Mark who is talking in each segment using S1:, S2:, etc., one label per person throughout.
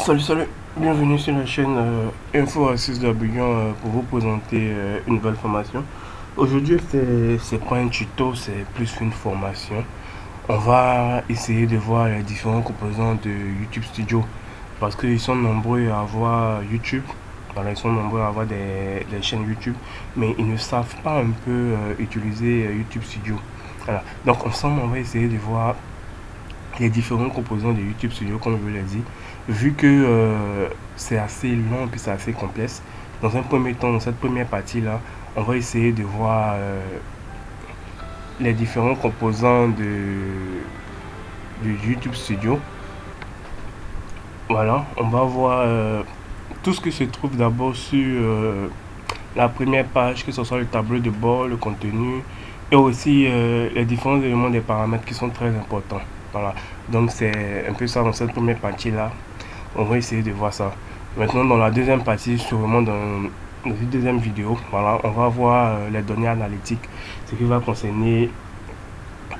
S1: Salut, bienvenue sur la chaîne Info Assist d'Abidjan pour vous présenter une nouvelle formation. Aujourd'hui, c'est pas un tuto, c'est plus une formation. On va essayer de voir les différents composants de YouTube Studio parce qu'ils sont nombreux à avoir YouTube. Voilà, ils sont nombreux à avoir des chaînes YouTube, mais ils ne savent pas un peu utiliser YouTube Studio. Voilà. Donc ensemble, on va essayer de voir les différents composants de YouTube Studio, comme je vous l'ai dit, vu que c'est assez long et puis c'est assez complexe. Dans un premier temps, dans cette première partie-là, on va essayer de voir les différents composants de YouTube Studio. Voilà, on va voir tout ce qui se trouve d'abord sur la première page, que ce soit le tableau de bord, le contenu, et aussi les différents éléments des paramètres qui sont très importants. Voilà, donc c'est un peu ça dans cette première partie-là. On va essayer de voir ça. Maintenant, dans la deuxième partie, sûrement dans une deuxième vidéo, voilà, on va voir les données analytiques, ce qui va concerner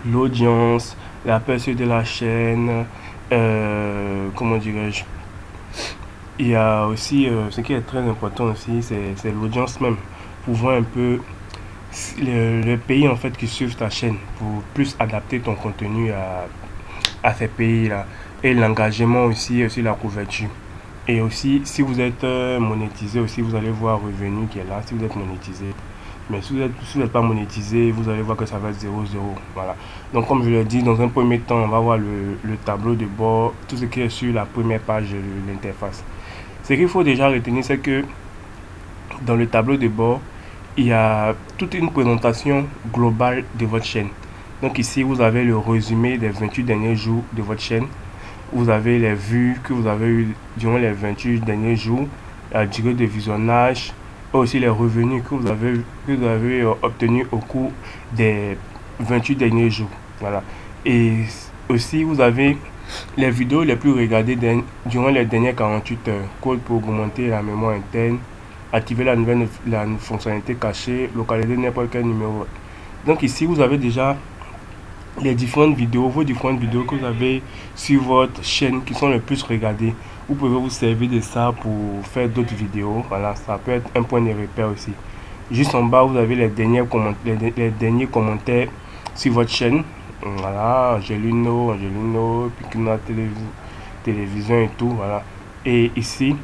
S1: l'audience, l'aperçu de la chaîne, comment dirais-je. Il y a aussi ce qui est très important aussi, c'est l'audience même, pour voir un peu le pays en fait qui suivent ta chaîne, pour plus adapter ton contenu à ces pays-là. Et l'engagement aussi, aussi la couverture. Et aussi, si vous êtes monétisé aussi, vous allez voir revenu qui est là, si vous êtes monétisé. Mais si vous n'êtes pas monétisé, vous allez voir que ça va être 0,0. Voilà. Donc, comme je l'ai dit, dans un premier temps, on va voir le tableau de bord, tout ce qui est sur la première page de l'interface. Ce qu'il faut déjà retenir, c'est que dans le tableau de bord, il y a toute une présentation globale de votre chaîne. Donc ici, vous avez le résumé des 28 derniers jours de votre chaîne. Vous avez les vues que vous avez eues durant les 28 derniers jours, la durée de visionnage, et aussi les revenus que vous avez obtenus au cours des 28 derniers jours. Voilà. Et aussi, vous avez les vidéos les plus regardées durant les dernières 48 heures. Code pour augmenter la mémoire interne, activer la fonctionnalité cachée, localiser n'importe quel numéro. Donc ici, vous avez déjà les différentes vidéos, vos différentes vidéos que vous avez sur votre chaîne qui sont les plus regardées. Vous pouvez vous servir de ça pour faire d'autres vidéos. Voilà, ça peut être un point de repère aussi. Juste en bas, vous avez les derniers commentaires sur votre chaîne. Voilà, Angelino, Pikuna Télévision et tout. Voilà. Et ici,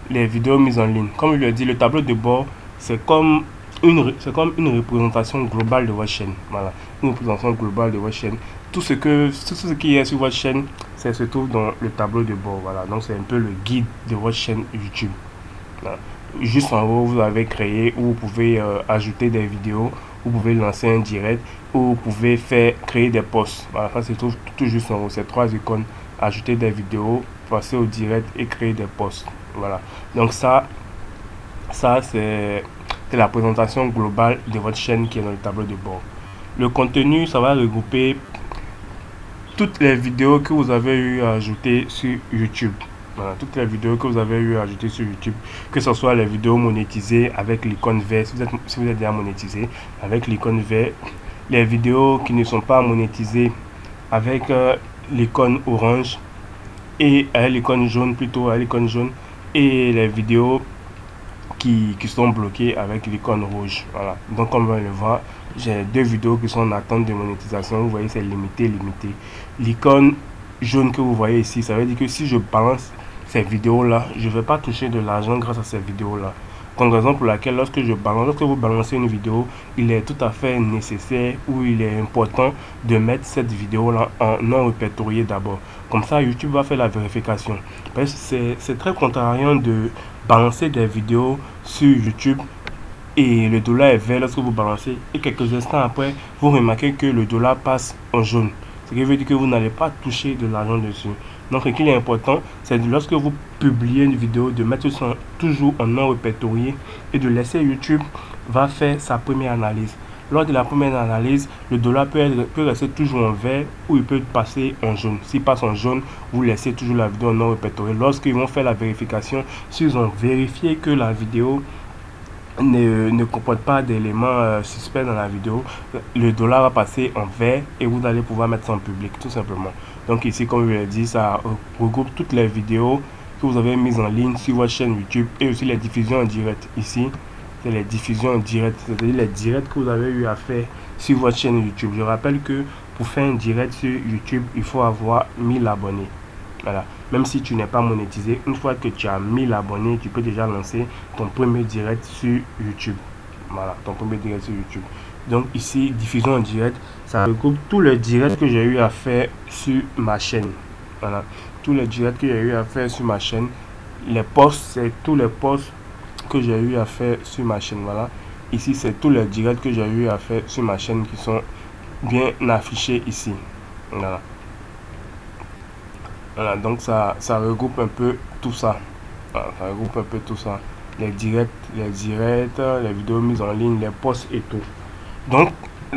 S1: les vidéos mises en ligne. Comme je l'ai dit, le tableau de bord, c'est comme une représentation globale de votre chaîne. Voilà, une représentation globale de votre chaîne. Tout ce qui est sur votre chaîne, ça se trouve dans le tableau de bord. Voilà, donc c'est un peu le guide de votre chaîne YouTube. Voilà. Juste en haut, vous avez créé où vous pouvez ajouter des vidéos, vous pouvez lancer un direct, ou vous pouvez créer des posts. Voilà, ça se trouve tout juste en haut. Ces trois icônes, ajouter des vidéos, passer au direct et créer des posts. Voilà, donc ça c'est la présentation globale de votre chaîne qui est dans le tableau de bord. Le contenu, ça va regrouper toutes les vidéos que vous avez eu à ajouter sur YouTube. Voilà, toutes les vidéos que vous avez eu à ajouter sur YouTube, que ce soit les vidéos monétisées avec l'icône vert, si vous êtes déjà monétisé, avec l'icône vert, les vidéos qui ne sont pas monétisées avec l'icône orange et l'icône jaune et les vidéos qui sont bloquées avec l'icône rouge. Voilà, donc comme on va le voir, j'ai deux vidéos qui sont en attente de monétisation. Vous voyez, c'est limité. L'icône jaune que vous voyez ici, ça veut dire que si je balance ces vidéos là, je ne vais pas toucher de l'argent grâce à ces vidéos là. Comme raison pour laquelle lorsque vous balancez une vidéo, il est tout à fait nécessaire ou il est important de mettre cette vidéo là en non répertorié d'abord. Comme ça, YouTube va faire la vérification. Parce que c'est très contrariant de balancer des vidéos sur YouTube et le dollar est vert lorsque vous balancez et quelques instants après, vous remarquez que le dollar passe en jaune. Ce qui veut dire que vous n'allez pas toucher de l'argent dessus. Donc, ce qui est important, c'est lorsque vous publiez une vidéo, de mettre ça toujours en non répertorié et de laisser YouTube va faire sa première analyse. Lors de la première analyse, le dollar peut rester toujours en vert ou il peut passer en jaune. S'il passe en jaune, vous laissez toujours la vidéo en non répertorié. Lorsqu'ils vont faire la vérification, s'ils ont vérifié que la vidéo ne comporte pas d'éléments suspects dans la vidéo, le dollar va passer en vert et vous allez pouvoir mettre ça en public tout simplement. Donc ici, comme je l'ai dit, ça regroupe toutes les vidéos que vous avez mises en ligne sur votre chaîne YouTube et aussi les diffusions en direct. Ici, c'est les diffusions en direct, c'est-à-dire les directs que vous avez eu à faire sur votre chaîne YouTube. Je rappelle que pour faire un direct sur YouTube, il faut avoir 1000 abonnés. Voilà. Même si tu n'es pas monétisé, une fois que tu as 1000 abonnés, tu peux déjà lancer ton premier direct sur YouTube. Voilà, ton premier direct sur YouTube. Donc ici, diffusion en direct, ça regroupe tous les directs que j'ai eu à faire sur ma chaîne. Voilà, tous les directs que j'ai eu à faire sur ma chaîne. Les posts, c'est tous les posts que j'ai eu à faire sur ma chaîne. Voilà, ici, c'est tous les directs que j'ai eu à faire sur ma chaîne qui sont bien affichés ici. Voilà. Voilà, donc ça regroupe un peu tout ça. Voilà, ça regroupe un peu tout ça. Les directs, les vidéos mises en ligne, les posts et tout. Donc,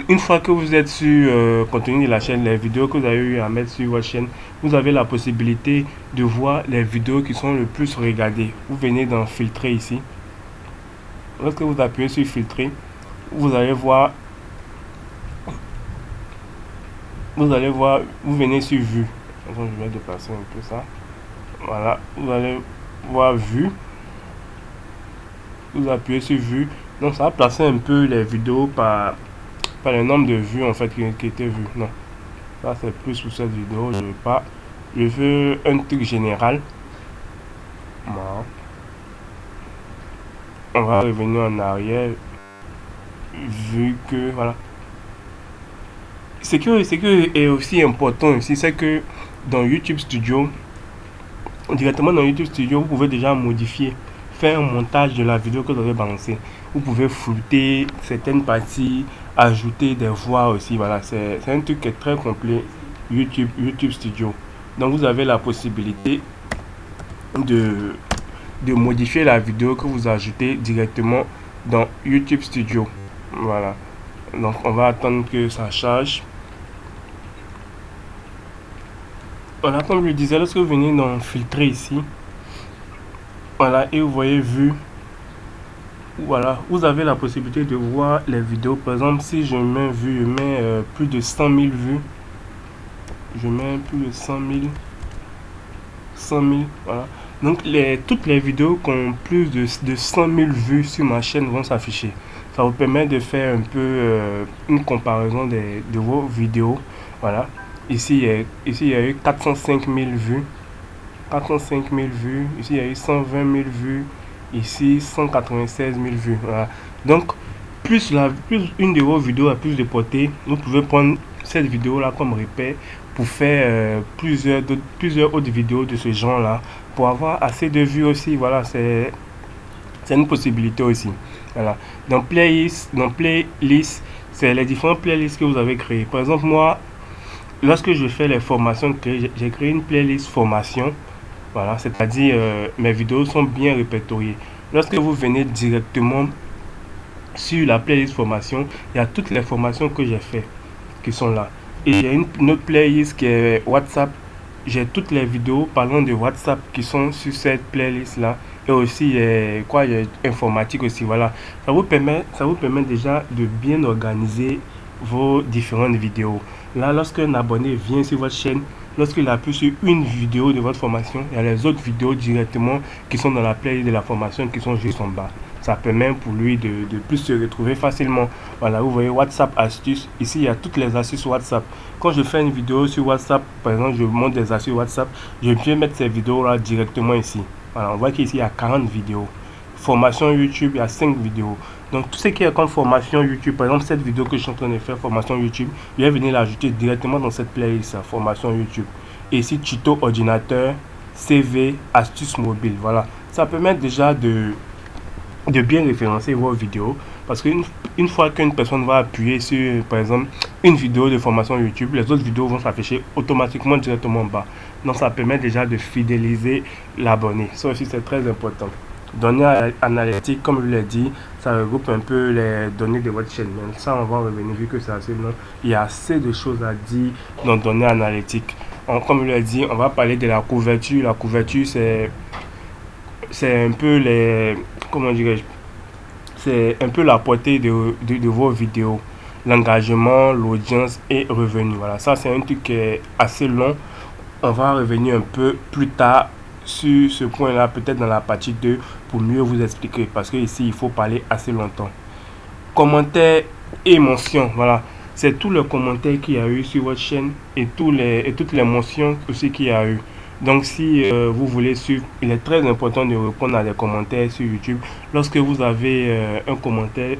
S1: une fois que vous êtes sur contenu de la chaîne, les vidéos que vous avez eu à mettre sur votre chaîne, vous avez la possibilité de voir les vidéos qui sont le plus regardées. Vous venez dans filtrer ici. Lorsque vous appuyez sur filtrer, vous allez voir, vous venez sur vue. Je vais déplacer un peu ça. Voilà, vous allez voir vue. Vous appuyez sur vue. Donc ça va placer un peu les vidéos par le nombre de vues en fait qui étaient vues. Non, ça c'est plus pour cette vidéo. Je veux pas. Je veux un truc général. Voilà. On va revenir en arrière vu que voilà. Ce qui est aussi important ici, c'est que dans YouTube Studio, directement dans YouTube Studio, vous pouvez déjà modifier, faire un montage de la vidéo que vous avez balancée. Vous pouvez flouter certaines parties, ajouter des voix aussi. Voilà, c'est un truc qui est très complet, YouTube Studio. Donc vous avez la possibilité de modifier la vidéo que vous ajoutez directement dans YouTube Studio. Voilà. Donc on va attendre que ça charge. Voilà, comme je le disais, lorsque vous venez dans filtrer ici, voilà, et vous voyez vue, voilà, vous avez la possibilité de voir les vidéos. Par exemple, si je mets vue, je mets plus de 100 000 vues, je mets plus de 100 000, voilà. Donc toutes les vidéos qui ont plus de 100 000 vues sur ma chaîne vont s'afficher. Ça vous permet de faire un peu une comparaison de vos vidéos. Voilà. Ici, il y a eu 405 000 vues. 405 000 vues. Ici, il y a eu 120 000 vues. Ici, 196 000 vues. Voilà. Donc, plus une de vos vidéos a plus de portée, vous pouvez prendre cette vidéo-là comme repère pour faire plusieurs autres vidéos de ce genre-là pour avoir assez de vues aussi. Voilà, c'est une possibilité aussi. Voilà. Dans playlist, c'est les différentes playlists que vous avez créées. Par exemple, moi, lorsque je fais les formations, j'ai créé une playlist formation. Voilà, c'est-à-dire mes vidéos sont bien répertoriées. Lorsque vous venez directement sur la playlist formation, il y a toutes les formations que j'ai fait qui sont là. Et il y a une autre playlist qui est WhatsApp. J'ai toutes les vidéos parlant de WhatsApp qui sont sur cette playlist là. Et aussi il y a informatique aussi. Voilà, ça vous permet déjà de bien organiser vos différentes vidéos. Là, lorsqu'un abonné vient sur votre chaîne, lorsqu'il appuie sur une vidéo de votre formation, il y a les autres vidéos directement qui sont dans la playlist de la formation qui sont juste en bas. Ça permet pour lui de plus se retrouver facilement. Voilà, vous voyez WhatsApp astuces. Ici, il y a toutes les astuces WhatsApp. Quand je fais une vidéo sur WhatsApp, par exemple, je montre des astuces WhatsApp, je viens mettre ces vidéos-là directement ici. Voilà, on voit qu'ici, il y a 40 vidéos. Formation YouTube, il y a 5 vidéos. Donc, tout ce qui est comme formation YouTube, par exemple, cette vidéo que je suis en train de faire, formation YouTube, je vais venir l'ajouter directement dans cette playlist, formation YouTube. Et ici, tuto ordinateur, CV, astuces mobile. Voilà, ça permet déjà de bien référencer vos vidéos, parce qu'une fois qu'une personne va appuyer sur, par exemple, une vidéo de formation YouTube, les autres vidéos vont s'afficher automatiquement directement en bas. Donc ça permet déjà de fidéliser l'abonné. Ça aussi c'est très important. Données analytiques, comme je l'ai dit, ça regroupe un peu les données de votre chaîne. Mais ça, on va revenir vu que c'est assez long. Il y a assez de choses à dire dans données analytiques. Comme je l'ai dit, on va parler de la couverture. La couverture, c'est un peu comment dirais-je, c'est un peu la portée de vos vidéos, l'engagement, l'audience et revenu. Voilà, ça c'est un truc qui est assez long. On va revenir un peu plus tard sur ce point-là, peut-être dans la partie 2, pour mieux vous expliquer. Parce que ici, il faut parler assez longtemps. Commentaires et mentions, voilà. C'est tout le commentaire qu'il y a eu sur votre chaîne et toutes les mentions aussi qu'il y a eu. Donc si vous voulez suivre, il est très important de répondre à des commentaires sur YouTube. Lorsque vous avez un commentaire,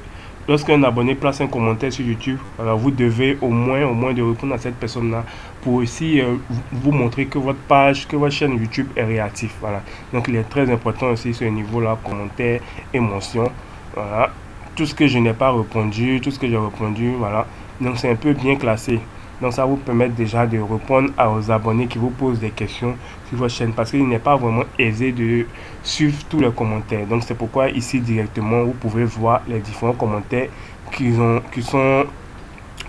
S1: lorsqu'un abonné place un commentaire sur YouTube, alors vous devez au moins de répondre à cette personne-là pour aussi vous montrer que votre page, que votre chaîne YouTube est réactive. Voilà. Donc il est très important aussi ce niveau-là, commentaires et mentions. Voilà. Tout ce que je n'ai pas répondu, tout ce que j'ai répondu, voilà. Donc c'est un peu bien classé. Donc ça vous permet déjà de répondre aux abonnés qui vous posent des questions sur votre chaîne parce qu'il n'est pas vraiment aisé de suivre tous les commentaires. Donc c'est pourquoi ici directement vous pouvez voir les différents commentaires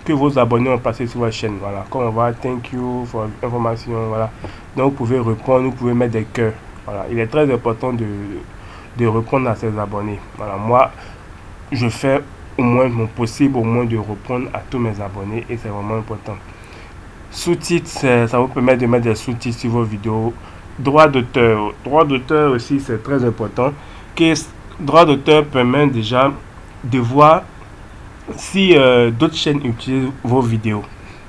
S1: que vos abonnés ont passé sur votre chaîne. Voilà, comme on voit thank you for information. Voilà. Donc vous pouvez répondre, vous pouvez mettre des cœurs. Voilà, il est très important de répondre à ses abonnés. Voilà, moi je fais au moins mon possible de répondre à tous mes abonnés et c'est vraiment important. Sous-titres, ça vous permet de mettre des sous-titres sur vos vidéos. Droit d'auteur aussi, c'est très important. Droit d'auteur permet déjà de voir si d'autres chaînes utilisent vos vidéos.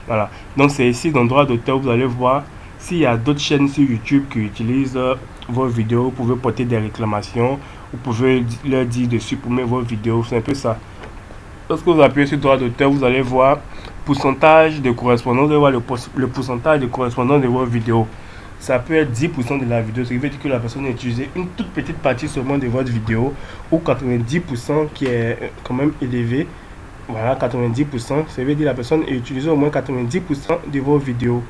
S1: Voilà. Donc c'est ici dans droit d'auteur, vous allez voir s'il y a d'autres chaînes sur YouTube qui utilisent vos vidéos. Vous pouvez porter des réclamations. Vous pouvez leur dire de supprimer vos vidéos. C'est un peu ça. Lorsque vous appuyez sur droit d'auteur, vous allez voir pourcentage de correspondance. Vous allez voir le pourcentage de correspondance de vos vidéos. Ça peut être 10% de la vidéo, ce qui veut dire que la personne a utilisé une toute petite partie seulement de votre vidéo, ou 90% qui est quand même élevé. Voilà, 90%, ça veut dire que la personne a utilisé au moins 90% de vos vidéos.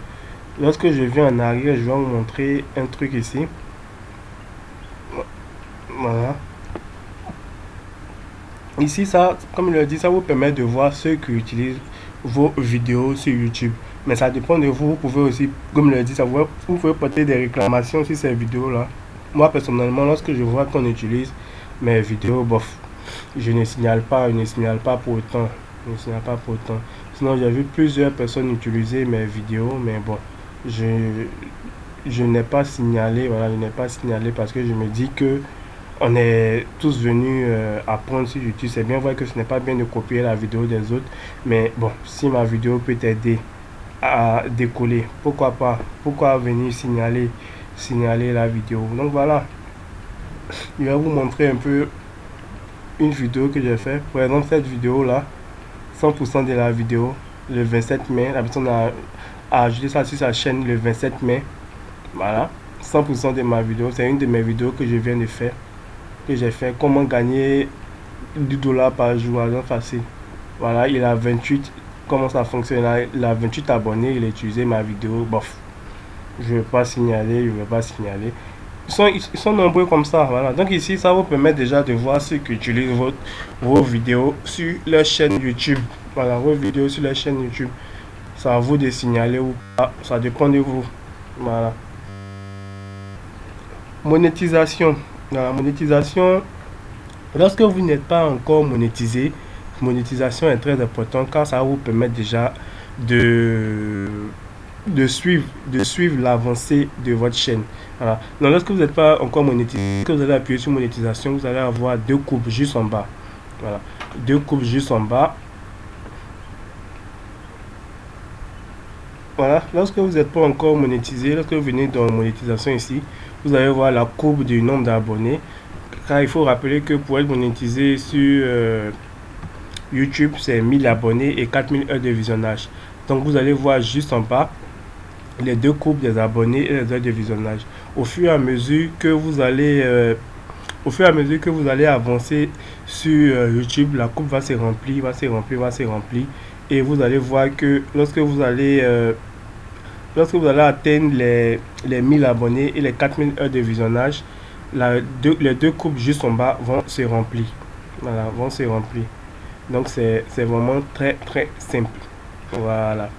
S1: Lorsque je viens en arrière, je vais vous montrer un truc ici. Voilà. Ici, ça, comme il le dit, ça vous permet de voir ceux qui utilisent vos vidéos sur YouTube. Mais ça dépend de vous. Vous pouvez aussi, comme il le dit, vous pouvez porter des réclamations sur ces vidéos-là. Moi, personnellement, lorsque je vois qu'on utilise mes vidéos, bof, je ne signale pas pour autant. Sinon, j'ai vu plusieurs personnes utiliser mes vidéos, mais bon, je n'ai pas signalé, voilà, je n'ai pas signalé parce que je me dis que on est tous venus apprendre sur YouTube. C'est bien vrai que ce n'est pas bien de copier la vidéo des autres, mais bon, si ma vidéo peut t'aider à décoller, pourquoi pas, pourquoi venir signaler la vidéo. Donc voilà, je vais vous montrer un peu une vidéo que j'ai fait. Par exemple, cette vidéo là, 100% de la vidéo le 27 mai, la personne a ajouté ça sur sa chaîne le 27 mai. Voilà, 100% de ma vidéo, c'est une de mes vidéos que je viens de faire, que j'ai fait comment gagner $10 par jour, argent facile. Voilà, il a 28, comment ça fonctionne, il a 28 abonnés, il a utilisé ma vidéo, bof, je vais pas signaler. Ils sont nombreux comme ça, voilà. Donc ici, ça vous permet déjà de voir ceux qui utilisent vos vidéos sur leur chaîne YouTube. Voilà, vos vidéos sur leur chaîne YouTube. C'est à vous de signaler ou pas, ça dépend de vous. Voilà. Monétisation. La monétisation, lorsque vous n'êtes pas encore monétisé, monétisation est très important car ça vous permet déjà de suivre l'avancée de votre chaîne. Voilà. Donc lorsque vous n'êtes pas encore monétisé, que vous allez appuyer sur monétisation, vous allez avoir deux courbes juste en bas. Voilà, deux courbes juste en bas. Voilà, lorsque vous n'êtes pas encore monétisé, lorsque vous venez dans monétisation ici, vous allez voir la courbe du nombre d'abonnés. Car il faut rappeler que pour être monétisé sur YouTube, c'est 1000 abonnés et 4000 heures de visionnage. Donc vous allez voir juste en bas les deux courbes des abonnés et les heures de visionnage. Au fur et à mesure que vous allez avancer sur YouTube, la courbe va se remplir, et vous allez voir que lorsque vous allez atteindre les 1000 abonnés et les 4000 heures de visionnage, les deux courbes juste en bas vont se remplir. Voilà, vont se remplir. Donc c'est vraiment très simple. Voilà.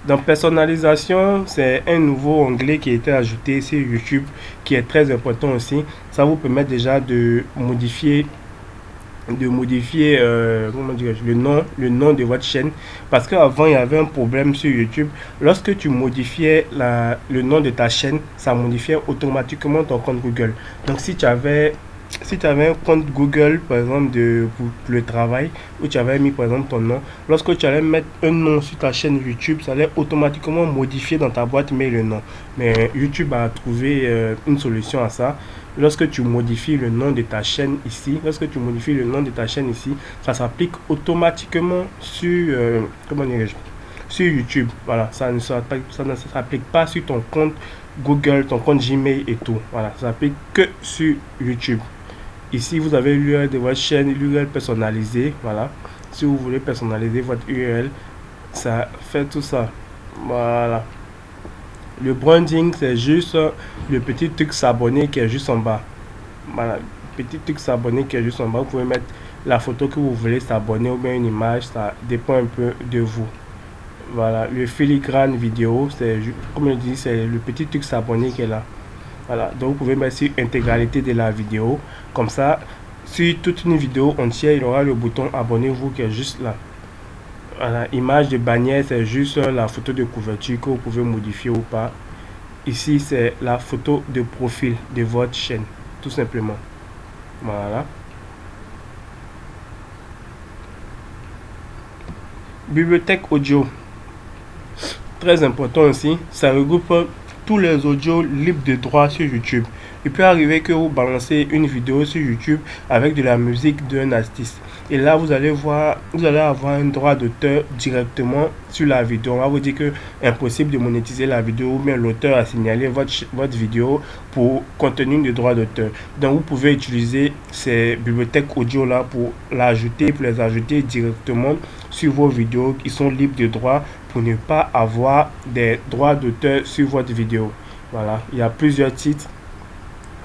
S1: Donc personnalisation, c'est un nouveau onglet qui a été ajouté sur YouTube qui est très important aussi. Ça vous permet déjà de modifier de modifier comment dirais-je, le nom de votre chaîne, parce qu'avant il y avait un problème sur YouTube. Lorsque tu modifiais le nom de ta chaîne, ça modifiait automatiquement ton compte Google. Donc si tu avais un compte Google, par exemple, pour le travail, où tu avais mis, par exemple, ton nom, lorsque tu allais mettre un nom sur ta chaîne YouTube, ça allait automatiquement modifier dans ta boîte mail le nom. Mais YouTube a trouvé une solution à ça. Lorsque tu modifies le nom de ta chaîne ici, ça s'applique automatiquement sur, comment dirais-je, sur YouTube. Voilà, ça ne s'applique pas sur ton compte Google, ton compte Gmail et tout. Voilà, ça s'applique que sur YouTube. Ici, vous avez l'URL de votre chaîne, l'URL personnalisée. Voilà. Si vous voulez personnaliser votre URL, ça fait tout ça. Voilà. Le branding, c'est juste le petit truc s'abonner qui est juste en bas. Voilà. Le petit truc s'abonner qui est juste en bas. Vous pouvez mettre la photo que vous voulez s'abonner ou bien une image. Ça dépend un peu de vous. Voilà. Le filigrane vidéo, comme je dis, c'est le petit truc s'abonner qui est là. Voilà, donc vous pouvez mettre sur intégralité de la vidéo. Comme ça, sur toute une vidéo entière, il y aura le bouton abonnez-vous qui est juste là. Voilà, image de bannière, c'est juste la photo de couverture que vous pouvez modifier ou pas. Ici, c'est la photo de profil de votre chaîne, tout simplement. Voilà. Bibliothèque audio. Très important aussi, ça regroupe tous les audios libres de droit sur YouTube. Il peut arriver que vous balancez une vidéo sur YouTube avec de la musique d'un artiste. Et là, vous allez avoir un droit d'auteur directement sur la vidéo. On va vous dire que impossible de monétiser la vidéo, ou bien l'auteur a signalé votre vidéo pour contenu de droit d'auteur. Donc, vous pouvez utiliser ces bibliothèques audio là pour les ajouter directement sur vos vidéos qui sont libres de droit, pour ne pas avoir des droits d'auteur sur votre vidéo. Voilà, il y a plusieurs titres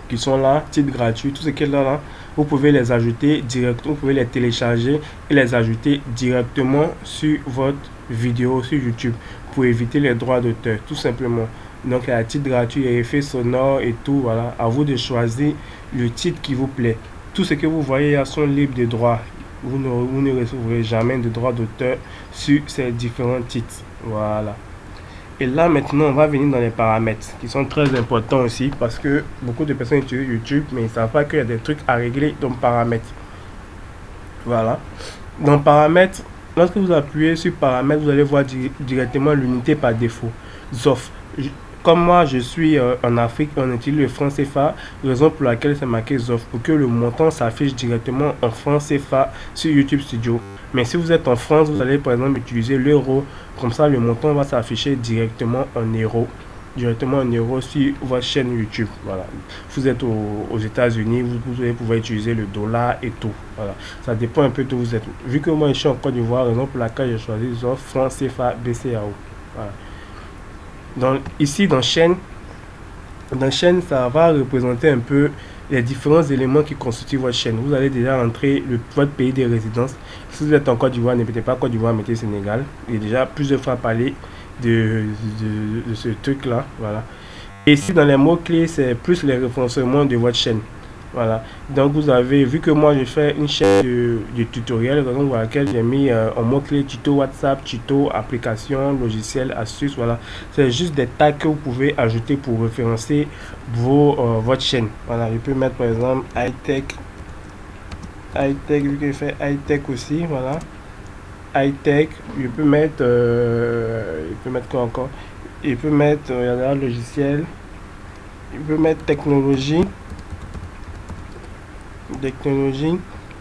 S1: qui sont là, titres gratuits, tout ce qui est là, vous pouvez les ajouter directement, vous pouvez les télécharger et les ajouter directement sur votre vidéo sur YouTube pour éviter les droits d'auteur, tout simplement. Donc, il y a un titre gratuit, il y a effets sonores et tout, voilà. À vous de choisir le titre qui vous plaît. Tout ce que vous voyez là sont libres de droit. Vous ne recevrez jamais de droits d'auteur sur ces différents titres. Voilà. Et là, maintenant, on va venir dans les paramètres qui sont très importants aussi, parce que beaucoup de personnes utilisent YouTube, mais ils ne savent pas qu'il y a des trucs à régler dans paramètres. Voilà. Dans paramètres, lorsque vous appuyez sur paramètres, vous allez voir directement l'unité par défaut. ZOF. Comme moi, je suis en Afrique, on utilise le franc CFA, raison pour laquelle c'est marqué ZOF, pour que le montant s'affiche directement en franc CFA sur YouTube Studio. Mais si vous êtes en France, vous allez par exemple utiliser l'euro, comme ça le montant va s'afficher directement en euros. Sur votre chaîne YouTube. Voilà. Vous êtes aux États-Unis, vous allez pouvoir utiliser le dollar et tout. Voilà. Ça dépend un peu d'où vous êtes. Vu que moi je suis en Côte d'Ivoire, raison pour laquelle j'ai choisi ZOF, franc CFA, BCAO. Voilà. Ici dans chaîne, ça va représenter un peu les différents éléments qui constituent votre chaîne. Vous allez déjà entrer votre pays de résidence. Si vous êtes en Côte d'Ivoire, ne mettez pas Côte d'Ivoire, mettez Sénégal. Il y a déjà plusieurs fois parlé de ce truc là. Voilà. Et ici dans les mots clés, c'est plus les référencements de votre chaîne. Voilà. Donc vous avez vu que moi je fais une chaîne de tutoriel, raison pour laquelle j'ai mis en mot-clé tuto WhatsApp, tuto application, logiciel, astuces. Voilà. C'est juste des tags que vous pouvez ajouter pour référencer votre chaîne. Voilà. Je peux mettre par exemple high-tech, vu que je fais high-tech aussi. Voilà. High-tech, je peux mettre quoi encore? Je peux mettre logiciel, je peux mettre technologie,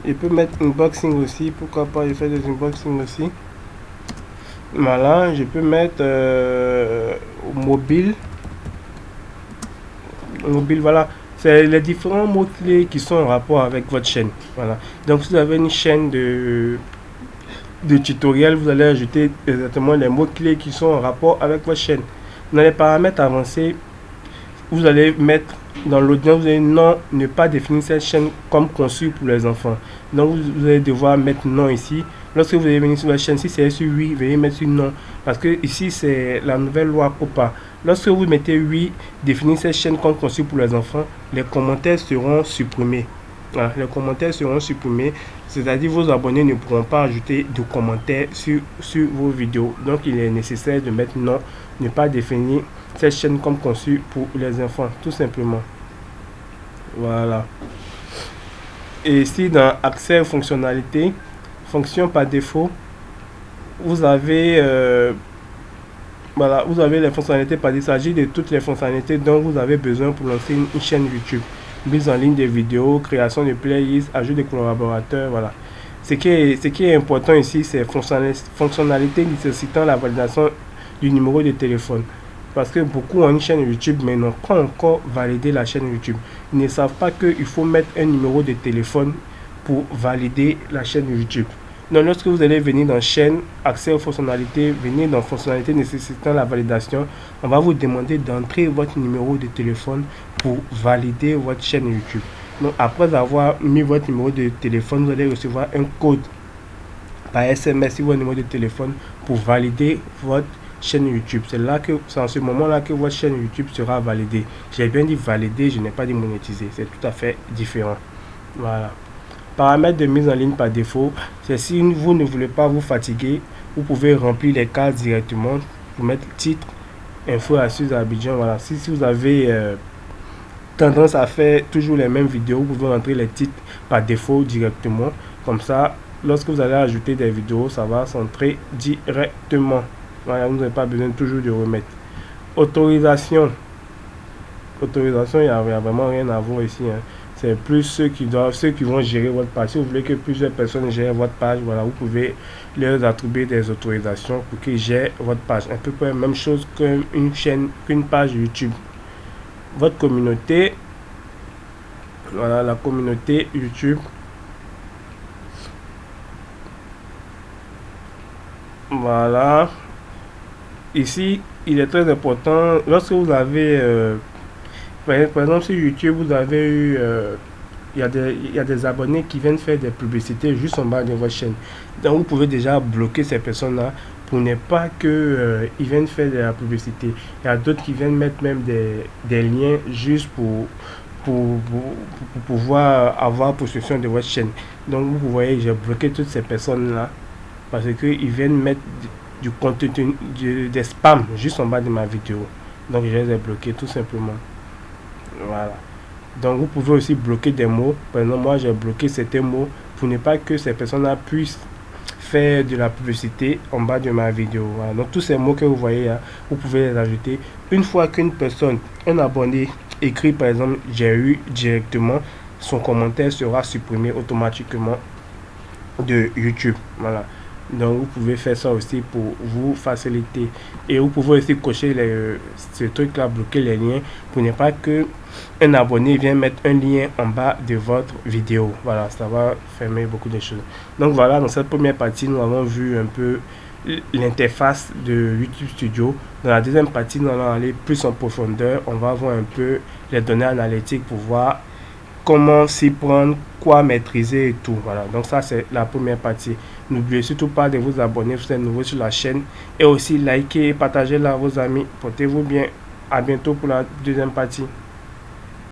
S1: il peut mettre unboxing aussi, pourquoi pas, je fais des unboxing aussi. Voilà, je peux mettre mobile, voilà, c'est les différents mots clés qui sont en rapport avec votre chaîne. Voilà, donc si vous avez une chaîne de tutoriel, vous allez ajouter exactement les mots clés qui sont en rapport avec votre chaîne. Dans les paramètres avancés, vous allez mettre dans l'audience, vous allez ne pas définir cette chaîne comme conçue pour les enfants. Donc vous allez devoir mettre non ici. Lorsque vous allez venir sur la chaîne, si c'est sur oui, veuillez mettre sur non. Parce que ici c'est la nouvelle loi COPPA. Lorsque vous mettez oui, définir cette chaîne comme conçue pour les enfants, les commentaires seront supprimés. Voilà, les commentaires seront supprimés. C'est-à-dire vos abonnés ne pourront pas ajouter de commentaires sur vos vidéos. Donc il est nécessaire de mettre non, ne pas définir cette chaîne comme conçue pour les enfants, tout simplement. Voilà. Et ici dans accès aux fonctionnalités, fonction par défaut, vous avez voilà, vous avez les fonctionnalités par défaut. Il s'agit de toutes les fonctionnalités dont vous avez besoin pour lancer une chaîne YouTube. Mise en ligne des vidéos, création de playlists, ajout de collaborateurs, voilà. Ce qui est important ici, c'est fonctionnalités nécessitant la validation du numéro de téléphone. Parce que beaucoup ont une chaîne YouTube mais n'ont pas encore validé la chaîne YouTube. Ils ne savent pas qu'il faut mettre un numéro de téléphone pour valider la chaîne YouTube. Donc lorsque vous allez venir dans chaîne, accès aux fonctionnalités, venir dans fonctionnalités nécessitant la validation, on va vous demander d'entrer votre numéro de téléphone pour valider votre chaîne YouTube. Donc après avoir mis votre numéro de téléphone, vous allez recevoir un code par SMS sur votre numéro de téléphone pour valider votre chaîne YouTube. C'est en ce moment-là que votre chaîne YouTube sera validée. J'ai bien dit valider, je n'ai pas dit monétiser. C'est tout à fait différent. Voilà. Paramètres de mise en ligne par défaut, c'est si vous ne voulez pas vous fatiguer, vous pouvez remplir les cases directement pour mettre titre, info, astuces Abidjan. Voilà. Si vous avez tendance à faire toujours les mêmes vidéos, vous pouvez rentrer les titres par défaut directement. Comme ça, lorsque vous allez ajouter des vidéos, ça va s'entrer directement. Voilà, vous n'avez pas besoin toujours de remettre. Autorisation. Autorisation, il n'y a vraiment rien à voir ici. Hein. C'est plus ceux qui vont gérer votre page. Si vous voulez que plusieurs personnes gèrent votre page, voilà, vous pouvez leur attribuer des autorisations pour qu'ils gèrent votre page. Un peu près la même chose qu'une chaîne, qu'une page YouTube. Votre communauté, voilà, la communauté YouTube. Voilà. Ici, il est très important, lorsque vous avez, par exemple sur YouTube, vous avez eu, il y a des abonnés qui viennent faire des publicités juste en bas de votre chaîne. Donc vous pouvez déjà bloquer ces personnes-là pour ne pas que ils viennent faire de la publicité. Il y a d'autres qui viennent mettre même des liens juste pour pouvoir avoir possession de votre chaîne. Donc vous voyez, j'ai bloqué toutes ces personnes-là parce qu'ils viennent mettre du contenu, des spams juste en bas de ma vidéo. Donc je les ai bloqués tout simplement. Voilà. Donc vous pouvez aussi bloquer des mots. Par exemple, moi j'ai bloqué certains mots pour ne pas que ces personnes-là puissent faire de la publicité en bas de ma vidéo. Voilà. Donc tous ces mots que vous voyez là, vous pouvez les ajouter. Une fois qu'une personne, un abonné écrit par exemple j'ai eu directement, son commentaire sera supprimé automatiquement de YouTube. Voilà. Donc vous pouvez faire ça aussi pour vous faciliter. Et vous pouvez aussi cocher ce truc là, bloquer les liens pour ne pas que un abonné vienne mettre un lien en bas de votre vidéo. Voilà, ça va fermer beaucoup de choses. Donc voilà, dans cette première partie, nous avons vu un peu l'interface de YouTube Studio. Dans la deuxième partie, nous allons aller plus en profondeur. On va voir un peu les données analytiques pour voir comment s'y prendre, quoi maîtriser et tout. Voilà, donc ça c'est la première partie. N'oubliez surtout pas de vous abonner si vous êtes nouveau sur la chaîne et aussi liker et partager là à vos amis. Portez-vous bien. À bientôt pour la deuxième partie.